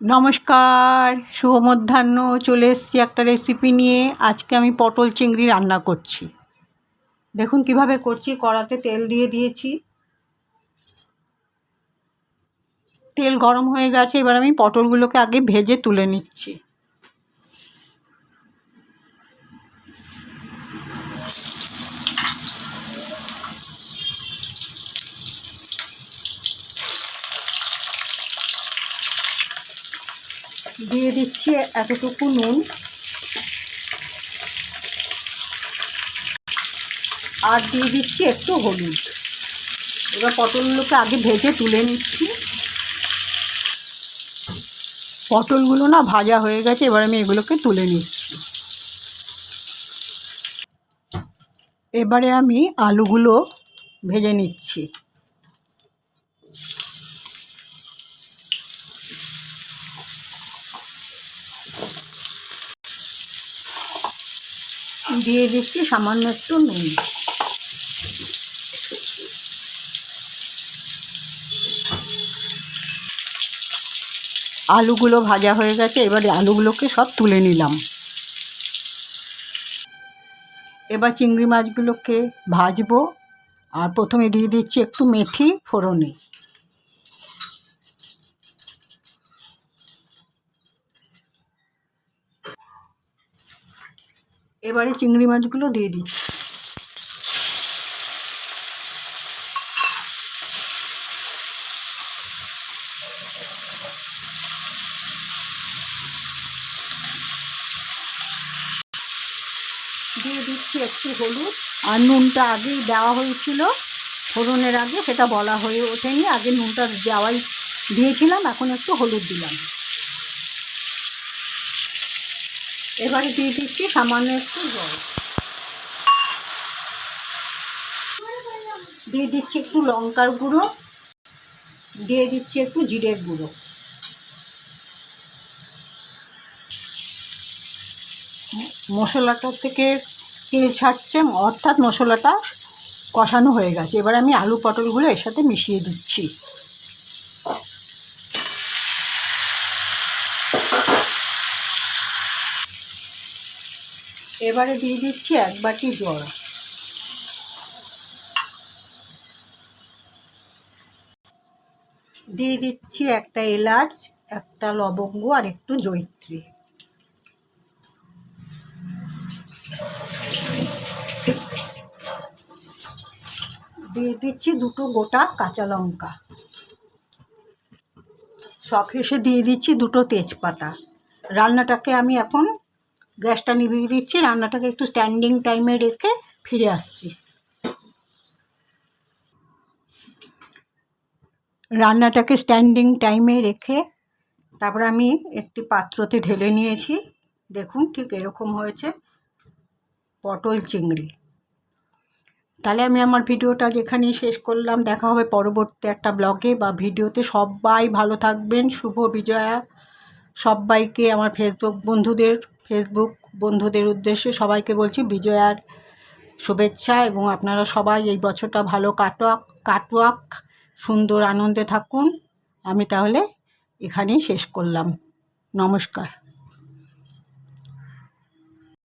নমস্কার, শুভ মধ্যাহ্ন। চলে এসেছি একটা রেসিপি নিয়ে। আজকে আমি পটল চিংড়ি রান্না করছি। দেখুন কিভাবে করছি। কড়াতে তেল দিয়ে দিয়েছি, তেল গরম হয়ে গেছে। এবার আমি পটলগুলোকে আগে ভেজে তুলে নিচ্ছি। দিয়ে দিচ্ছি এতটুকু নুন আর দিয়ে দিচ্ছি একটু হলুদ। এবার পটলগুলোকে আগে ভেজে তুলে নিচ্ছি। পটলগুলো না ভাজা হয়ে গেছে, এবার আমি এগুলোকে তুলে নিচ্ছি। এবারে আমি আলুগুলো ভেজে নিচ্ছি। দিয়ে দিচ্ছি সামান্য একটু নুন। আলুগুলো ভাজা হয়ে গেছে, এবারে আলুগুলোকে সব তুলে নিলাম। এবার চিংড়ি মাছগুলোকে ভাজবো। আর প্রথমে দিয়ে দিচ্ছি একটু মেথি ফোড়নে। এবারে চিংড়ি মাছগুলো দিয়ে দিচ্ছি। দিয়ে দিচ্ছি একটু হলুদ। আর নুনটা আগেই দেওয়া হয়েছিল ফোড়নের আগে, সেটা বলা হয়ে ওঠেনি। আগে নুনটা দেওয়াই দিয়েছিলাম, এখন একটু হলুদ দিলাম। এবারে দিয়ে দিচ্ছি সামান্য একটু জল। দিয়ে দিচ্ছি একটু লঙ্কার গুঁড়ো, দিয়ে দিচ্ছি একটু জিরের গুঁড়ো। মশলাটা থেকে তেল ছাড়ছে, অর্থাৎ মশলাটা কষানো হয়ে গেছে। এবার আমি আলু পটলগুলো এর সাথে মিশিয়ে দিচ্ছি। এবারে দিয়ে দিচ্ছি 1 বাটি জল। দিয়ে দিচ্ছি একটা এলাচ, একটা লবঙ্গ আর একটু জয়িত্রী। দিয়ে দিচ্ছি 2টো গোটা কাঁচা লঙ্কা। সবশেষে দিয়ে দিচ্ছি 2টো তেজপাতা। রান্নাটাকে আমি এখন গ্যাসটা নিভিয়ে দিচ্ছি। রান্নাটাকে একটু স্ট্যান্ডিং টাইমে রেখে ফিরে আসছি। রান্নাটাকে স্ট্যান্ডিং টাইমে রেখে তারপর আমি একটি পাত্রতে ঢেলে নিয়েছি। দেখুন ঠিক এরকম হয়েছে পটল চিংড়ি। তাহলে আমি আমার ভিডিওটা যেখানেই শেষ করলাম। দেখা হবে পরবর্তী একটা ব্লগে বা ভিডিওতে। সবাই ভালো থাকবেন। শুভ বিজয়া। সবাইকে আমার ফেসবুক বন্ধুদের উদ্দেশ্যে সবাইকে বলছি বিজয়ার শুভেচ্ছা। এবং আপনারা সবাই এই বছরটা ভালো কাটুক, সুন্দর আনন্দে থাকুন। আমি তাহলে এখানেই শেষ করলাম। নমস্কার।